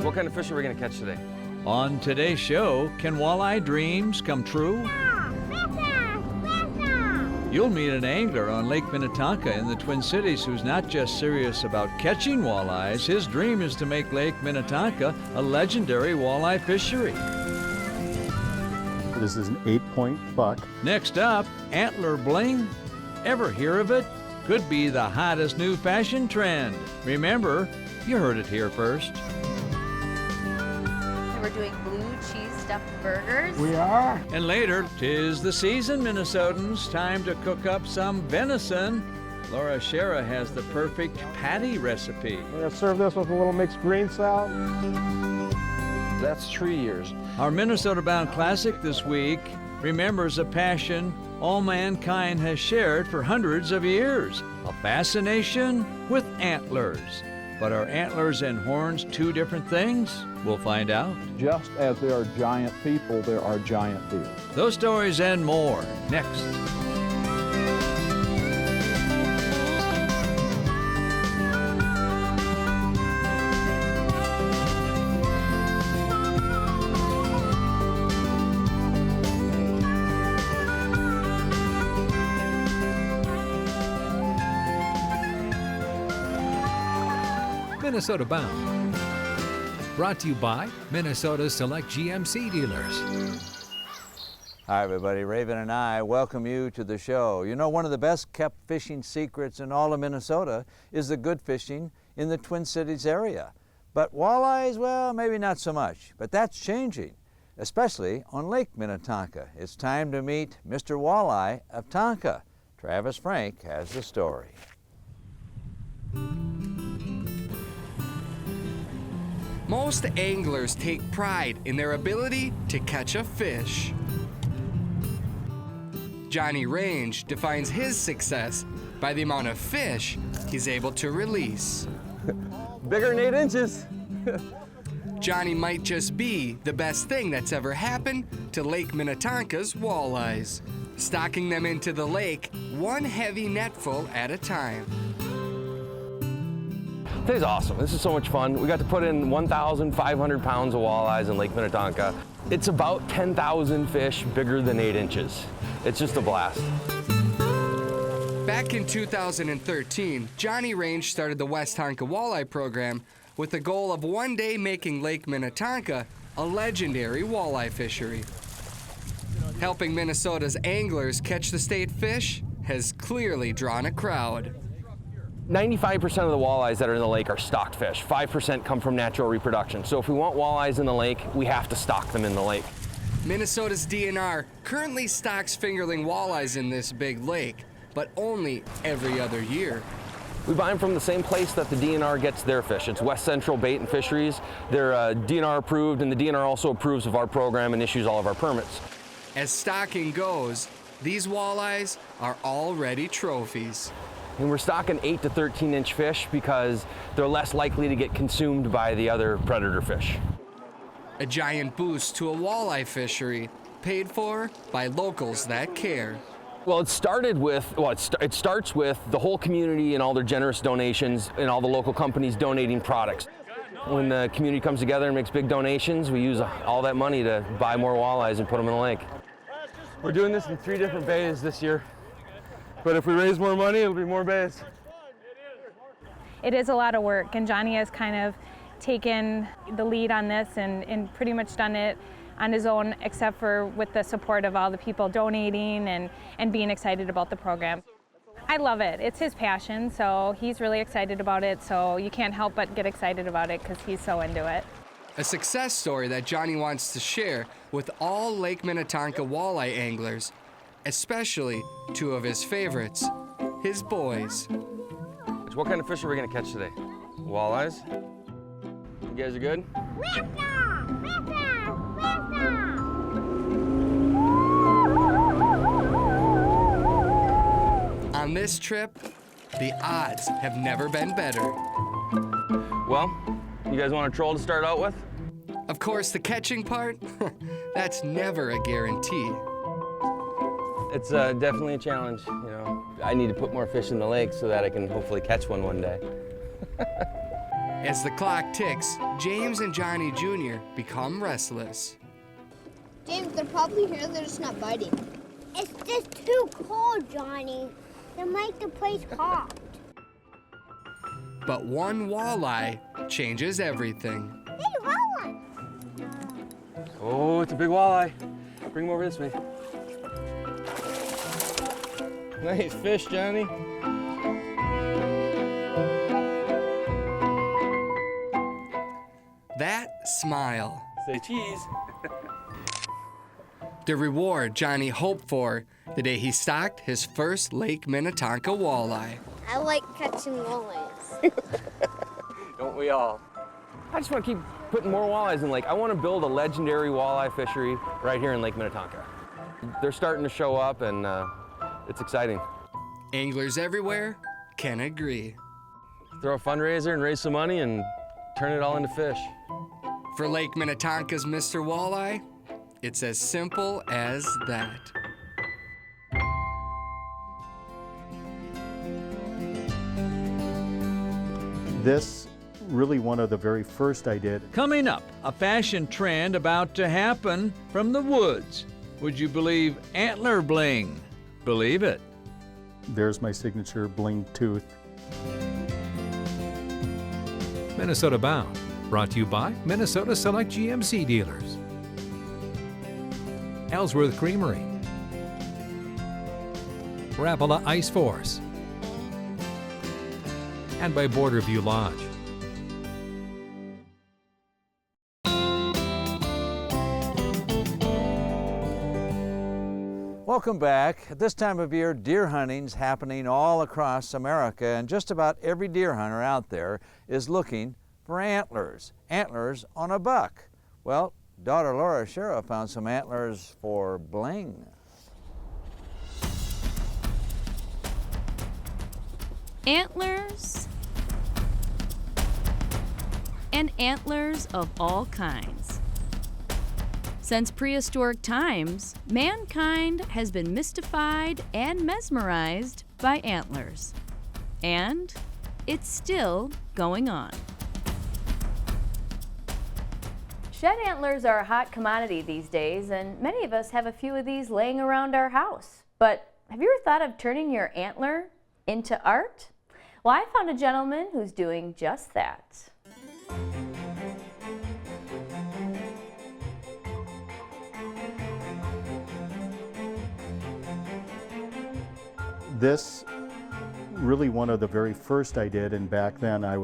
What kind of fish are we going to catch today? On today's show, can walleye dreams come true? You'll meet an angler on Lake Minnetonka in the Twin Cities who's not just serious about catching walleyes. His dream is to make Lake Minnetonka a legendary walleye fishery. This is an 8-point buck. Next up, Antler Bling. Ever hear of it? Could be the hottest new fashion trend. Remember, you heard it here first. We're doing blue cheese stuffed burgers. We are. And later, 'tis the season, Minnesotans. Time to cook up some venison. Laura Shera has the perfect patty recipe. We're gonna serve this with a little mixed green salad. That's 3 years. Our Minnesota-bound classic this week remembers a passion all mankind has shared for hundreds of years, a fascination with antlers. But are antlers and horns two different things? We'll find out. Just as there are giant people, there are giant deer. Those stories and more next. Minnesota Bound. Brought to you by Minnesota's Select GMC dealers. Hi everybody, Raven and I welcome you to the show. You know, one of the best kept fishing secrets in all of Minnesota is the good fishing in the Twin Cities area. But walleyes, well, maybe not so much. But that's changing, especially on Lake Minnetonka. It's time to meet Mr. Walleye of Tonka. Travis Frank has the story. Most anglers take pride in their ability to catch a fish. Johnny Range defines his success by the amount of fish he's able to release. Bigger than 8 inches. Johnny might just be the best thing that's ever happened to Lake Minnetonka's walleyes, stocking them into the lake one heavy netful at a time. Today's awesome. This is so much fun. We got to put in 1,500 pounds of walleyes in Lake Minnetonka. It's about 10,000 fish bigger than 8 inches. It's just a blast. Back in 2013, Johnny Range started the Westonka Walleye program with the goal of one day making Lake Minnetonka a legendary walleye fishery. Helping Minnesota's anglers catch the state fish has clearly drawn a crowd. 95% of the walleyes that are in the lake are stocked fish. 5% come from natural reproduction. So if we want walleyes in the lake, we have to stock them in the lake. Minnesota's DNR currently stocks fingerling walleyes in this big lake, but only every other year. We buy them from the same place that the DNR gets their fish. It's West Central Bait and Fisheries. They're DNR approved, and the DNR also approves of our program and issues all of our permits. As stocking goes, these walleyes are already trophies. And we're stocking 8 to 13 inch fish because they're less likely to get consumed by the other predator fish. A giant boost to a walleye fishery, paid for by locals that care. Well, it started with, it starts with the whole community and all their generous donations and all the local companies donating products. When the community comes together and makes big donations, we use all that money to buy more walleyes and put them in the lake. We're doing this in 3 different bays this year. But if we raise more money, it'll be more bays. It is a lot of work, and Johnny has kind of taken the lead on this and pretty much done it on his own, except for with the support of all the people donating and being excited about the program. I love it. It's his passion, so he's really excited about it, so you can't help but get excited about it because he's so into it. A success story that Johnny wants to share with all Lake Minnetonka walleye anglers, especially 2 of his favorites, his boys. What kind of fish are we going to catch today? Walleyes? You guys are good? On this trip, the odds have never been better. Well, you guys want a troll to start out with? Of course, the catching part, that's never a guarantee. It's definitely a challenge, you know. I need to put more fish in the lake so that I can hopefully catch one day. As the clock ticks, James and Johnny Jr. become restless. James, they're probably here, they're just not biting. It's just too cold, Johnny. They make the place hot. But one walleye changes everything. Hey, walleye! Oh, it's a big walleye. Bring him over this way. Nice fish, Johnny. That smile. Say cheese. The reward Johnny hoped for the day he stocked his first Lake Minnetonka walleye. I like catching walleyes. Don't we all? I just want to keep putting more walleyes in the lake. I want to build a legendary walleye fishery right here in Lake Minnetonka. They're starting to show up, and it's exciting. Anglers everywhere can agree. Throw a fundraiser and raise some money and turn it all into fish. For Lake Minnetonka's Mr. Walleye, it's as simple as that. This really one of the very first I did. Coming up, a fashion trend about to happen from the woods. Would you believe Antler Bling? Believe it. There's my signature bling tooth. Minnesota Bound, brought to you by Minnesota Select GMC dealers. Ellsworth Creamery. Rapala Ice Force. And by Borderview Lodge. Welcome back. At this time of year, deer hunting's happening all across America, and just about every deer hunter out there is looking for antlers. Antlers on a buck. Well, daughter Laura Shera found some antlers for Bling. Antlers and antlers of all kinds. Since prehistoric times, mankind has been mystified and mesmerized by antlers. And it's still going on. Shed antlers are a hot commodity these days, and many of us have a few of these laying around our house. But have you ever thought of turning your antler into art? Well, I found a gentleman who's doing just that. This really one of the very first I did, and back then I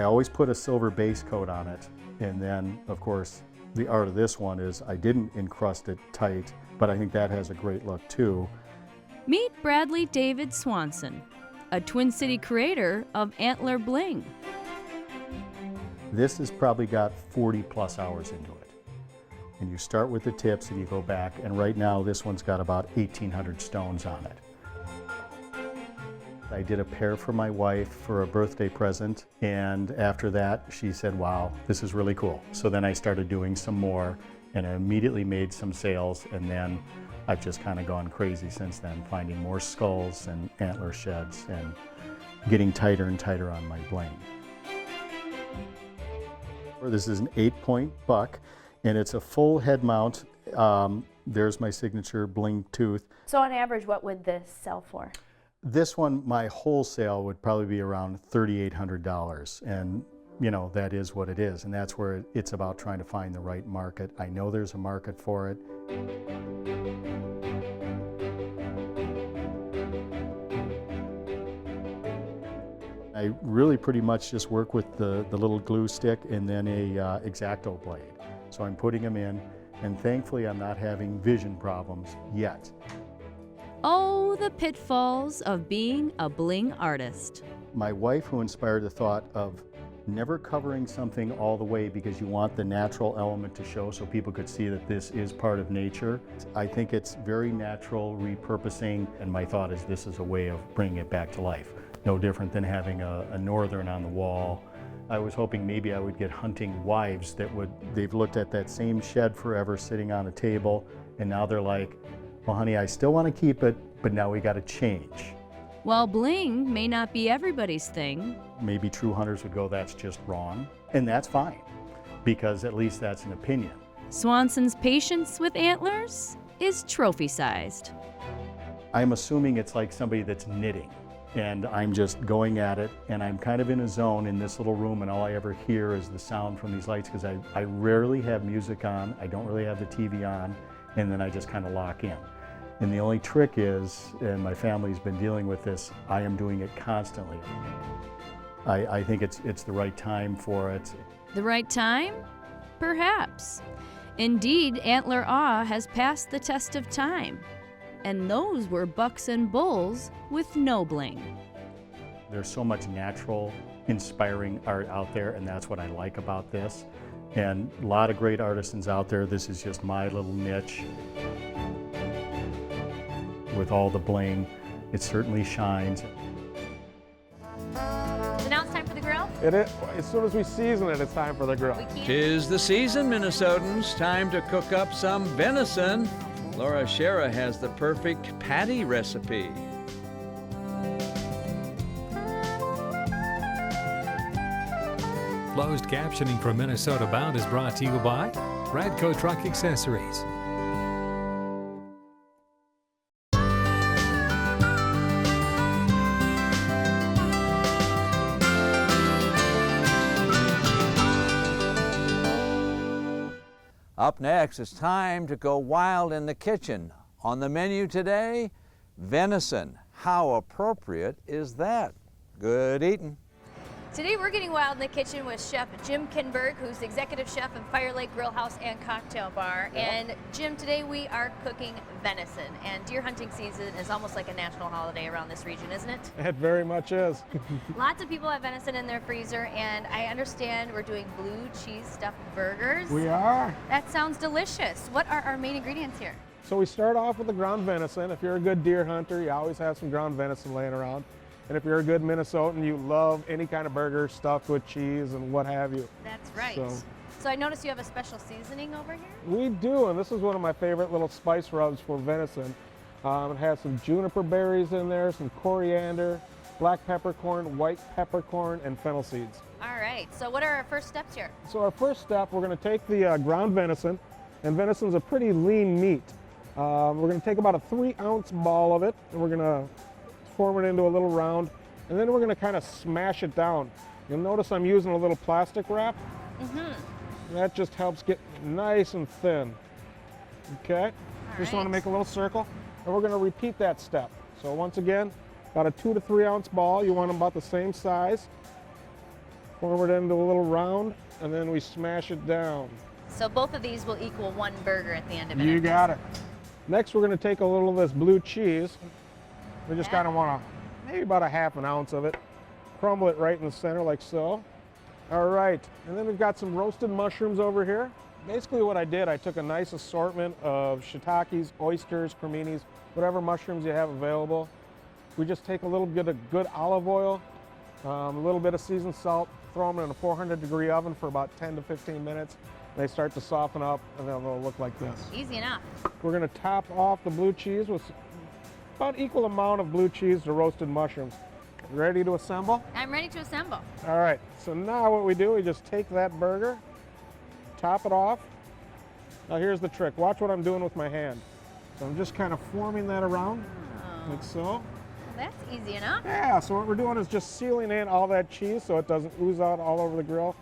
always put a silver base coat on it. And then, of course, the art of this one is I didn't encrust it tight, but I think that has a great look too. Meet Bradley David Swanson, a Twin City creator of Antler Bling. This has probably got 40 plus hours into it. And you start with the tips and you go back, and right now this one's got about 1,800 stones on it. I did a pair for my wife for a birthday present, and after that she said, wow, this is really cool. So then I started doing some more, and I immediately made some sales, and then I've just kind of gone crazy since then, finding more skulls and antler sheds and getting tighter and tighter on my bling. This is an 8-point buck, and it's a full head mount. There's my signature bling tooth. So on average, what would this sell for? This one, my wholesale would probably be around $3,800, and you know, that is what it is, and that's where it's about trying to find the right market. I know there's a market for it. I really pretty much just work with the little glue stick and then a X-Acto blade. So I'm putting them in, and thankfully I'm not having vision problems yet. Oh, the pitfalls of being a bling artist. My wife, who inspired the thought of never covering something all the way because you want the natural element to show so people could see that this is part of nature. I think it's very natural repurposing, and my thought is this is a way of bringing it back to life. No different than having a northern on the wall. I was hoping maybe I would get hunting wives that they've looked at that same shed forever sitting on a table, and now they're like, well honey, I still want to keep it, but now we got to change. While bling may not be everybody's thing, Maybe true hunters would go, that's just wrong, and that's fine, because at least that's an opinion. Swanson's patience with antlers is trophy-sized. I'm assuming it's like somebody that's knitting, and I'm just going at it, and I'm kind of in a zone in this little room, and all I ever hear is the sound from these lights, because I rarely have music on, I don't really have the TV on, and then I just kind of lock in. And the only trick is, and my family's been dealing with this, I am doing it constantly. I think it's the right time for it. The right time? Perhaps. Indeed, antler awe has passed the test of time. And those were bucks and bulls with no bling. There's so much natural, inspiring art out there, and that's what I like about this. And a lot of great artisans out there. This is just my little niche. With all the bling, it certainly shines. So now it's time for the grill? It is, as soon as we season it, it's time for the grill. 'Tis the season, Minnesotans. Time to cook up some venison. Laura Shera has the perfect patty recipe. Closed captioning from Minnesota Bound is brought to you by Radco Truck Accessories. Up next, it's time to go wild in the kitchen. On the menu today, venison. How appropriate is that? Good eating. Today we're getting wild in the kitchen with Chef Jim Kinberg, who's the executive chef of Fire Lake Grill House and Cocktail Bar. And Jim, today we are cooking venison. And deer hunting season is almost like a national holiday around this region, isn't it? It very much is. Lots of people have venison in their freezer, and I understand we're doing blue cheese stuffed burgers. We are. That sounds delicious. What are our main ingredients here? So we start off with the ground venison. If you're a good deer hunter, you always have some ground venison laying around. And if you're a good Minnesotan, you love any kind of burger stuffed with cheese and what have you. That's right. So I noticed you have a special seasoning over here? We do, and this is one of my favorite little spice rubs for venison. It has some juniper berries in there, some coriander, black peppercorn, white peppercorn, and fennel seeds. All right, so what are our first steps here? So our first step, we're going to take the ground venison, and venison's a pretty lean meat. We're going to take about a 3-ounce ball of it, and we're going to form it into a little round, and then we're going to kind of smash it down. You'll notice I'm using a little plastic wrap. That just helps get nice and thin. Okay, just want to make a little circle, and we're going to repeat that step. So once again, about a 2 to 3 ounce ball. You want them about the same size. Form it into a little round, and then we smash it down. So both of these will equal one burger at the end of it. You got it. Next, we're going to take a little of this blue cheese. We just kind of want to, maybe about a 1/2 ounce of it. Crumble it right in the center like so. All right, and then we've got some roasted mushrooms over here. Basically what I did, I took a nice assortment of shiitakes, oysters, creminis, whatever mushrooms you have available. We just take a little bit of good olive oil, a little bit of seasoned salt, throw them in a 400-degree oven for about 10 to 15 minutes. They start to soften up, and then they'll look like this. Easy enough. We're going to top off the blue cheese with about equal amount of blue cheese to roasted mushrooms. Ready to assemble? I'm ready to assemble. All right, so now what we do, we just take that burger, top it off. Now here's the trick. Watch what I'm doing with my hand. So I'm just kind of forming that around, like so. Well, that's easy enough. Yeah, so what we're doing is just sealing in all that cheese so it doesn't ooze out all over the grill.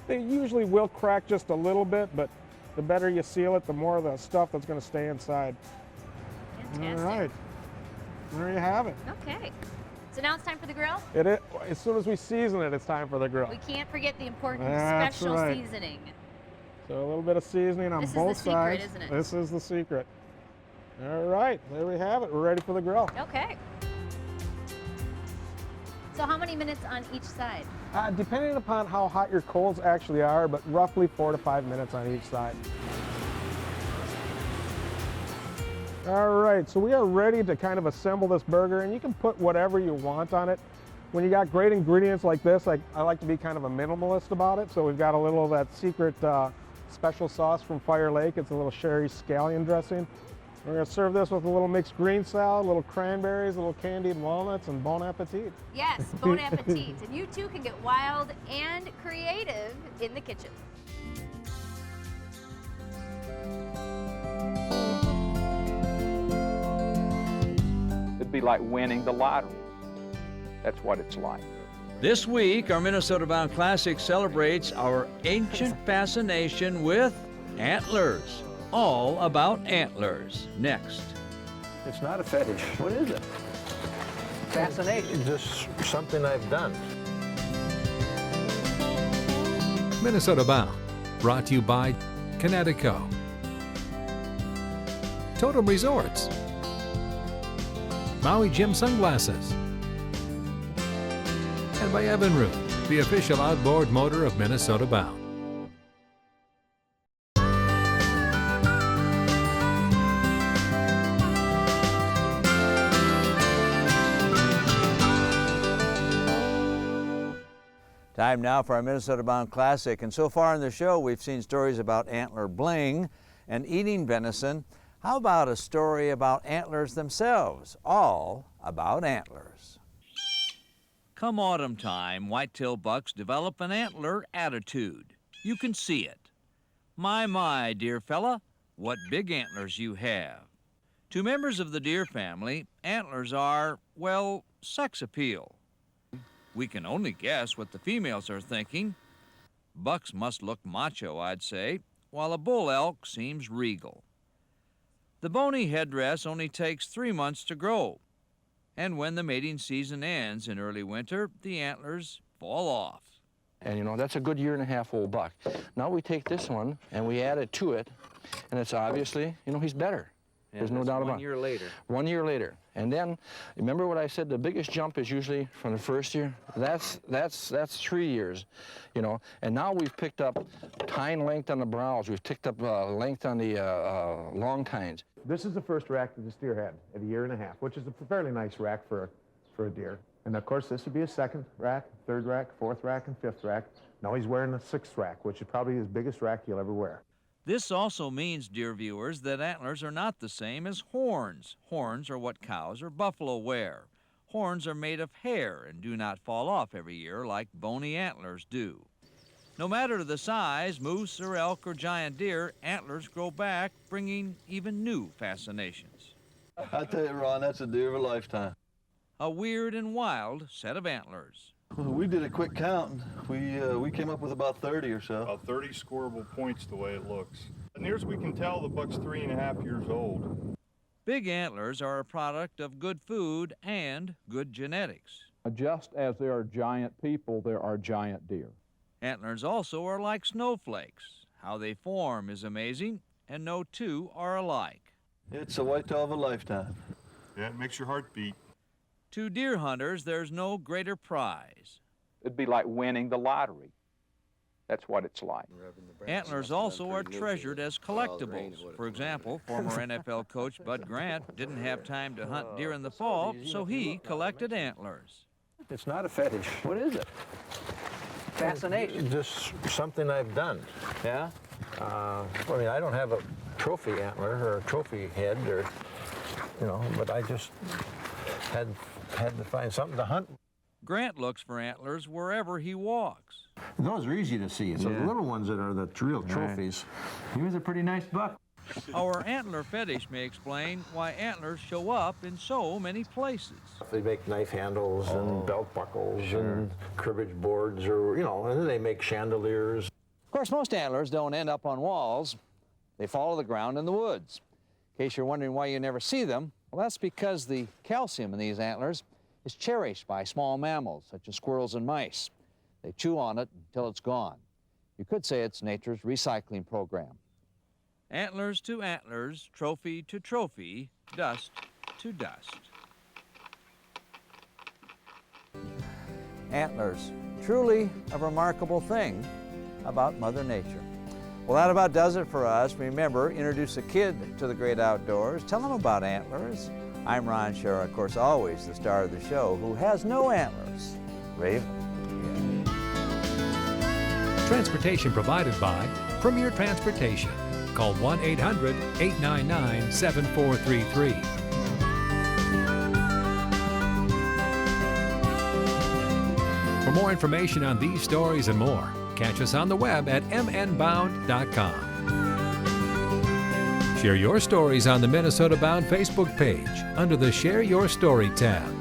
They usually will crack just a little bit, but the better you seal it, the more of the stuff that's going to stay inside. Fantastic. All right. There you have it. Okay. So now it's time for the grill? As soon as we season it, it's time for the grill. We can't forget the important That's special right. seasoning. So a little bit of seasoning on This is both the secret, sides. isn't it? This is the secret. All right, there we have it. We're ready for the grill. Okay. So how many minutes on each side? Depending upon how hot your coals actually are, but roughly 4 to 5 minutes on each side. All right, so we are ready to kind of assemble this burger, and you can put whatever you want on it. When you got great ingredients like this, I like to be kind of a minimalist about it, so we've got a little of that secret special sauce from Fire Lake. It's a little sherry scallion dressing. We're going to serve this with a little mixed green salad, little cranberries, little candied walnuts, and bon appetit. Yes, bon appetit. And you too can get wild and creative in the kitchen. It'd be like winning the lottery. That's what it's like. This week, our Minnesota Bound Classic celebrates our ancient fascination with antlers. All about antlers. Next. It's not a fetish. What is it? Fascination. It's just something I've done. Minnesota Bound, brought to you by Connecticut, Totem Resorts, Maui Gym Sunglasses, and by Evinrude, the official outboard motor of Minnesota Bound. Time now for our Minnesota Bound Classic, and so far in the show we've seen stories about Antler Bling and eating venison. How about a story about antlers themselves? All about antlers. Come autumn time, whitetail bucks develop an antler attitude. You can see it. My, dear fella, what big antlers you have. To members of the deer family, antlers are, well, sex appeal. We can only guess what the females are thinking. Bucks must look macho, I'd say, while a bull elk seems regal. The bony headdress only takes 3 months to grow, and when the mating season ends in early winter, the antlers fall off. And you know, that's a good 1.5-year old buck. Now we take this one and we add it to it, and it's obviously, you know, he's better. There's no doubt about it. 1 year later. 1 year later. And then, remember what I said, the biggest jump is usually from the first year? That's 3 years, you know. And now we've picked up tine length on the brows. We've picked up length on the long tines. This is the first rack that this deer had at 1.5 years, which is a fairly nice rack for a deer. And of course, this would be a 2nd rack, 3rd rack, 4th rack, and 5th rack. Now he's wearing a 6th rack, which is probably his biggest rack he'll ever wear. This also means, dear viewers, that antlers are not the same as horns. Horns are what cows or buffalo wear. Horns are made of hair and do not fall off every year like bony antlers do. No matter the size, moose or elk or giant deer, antlers grow back, bringing even new fascinations. I tell you, Ron, that's a deer of a lifetime. A weird and wild set of antlers. We did a quick count. We came up with about 30 or so. About 30 scoreable points the way it looks. And near as we can tell, the buck's 3.5 years old. Big antlers are a product of good food and good genetics. Just as there are giant people, there are giant deer. Antlers also are like snowflakes. How they form is amazing, and no two are alike. It's a whitetail of a lifetime. Yeah, it makes your heart beat. To deer hunters, there's no greater prize. It'd be like winning the lottery. That's what it's like. Antlers also are treasured as collectibles. For example, former NFL coach Bud Grant didn't have time to hunt deer in the fall, so he collected antlers. It's not a fetish. What is it? Fascination. It's just something I've done. Yeah? I mean, I don't have a trophy antler or a trophy head or, you know, but I just had to find something to hunt. Grant looks for antlers wherever he walks. Those are easy to see. It's the little ones that are the real trophies. He was a pretty nice buck. Our antler fetish may explain why antlers show up in so many places. They make knife handles and belt buckles and cribbage boards, or, you know, and then they make chandeliers. Of course, most antlers don't end up on walls. They fall to the ground in the woods. In case you're wondering why you never see them, well, that's because the calcium in these antlers is cherished by small mammals, such as squirrels and mice. They chew on it until it's gone. You could say it's nature's recycling program. Antlers to antlers, trophy to trophy, dust to dust. Antlers, truly a remarkable thing about Mother Nature. Well, that about does it for us. Remember, introduce a kid to the great outdoors. Tell them about antlers. I'm Ron Shara, of course, always the star of the show, who has no antlers. Raven. Transportation provided by Premier Transportation. Call Call 1-800-899-7433. For more information on these stories and more, catch us on the web at mnbound.com. Share your stories on the Minnesota Bound Facebook page under the Share Your Story tab.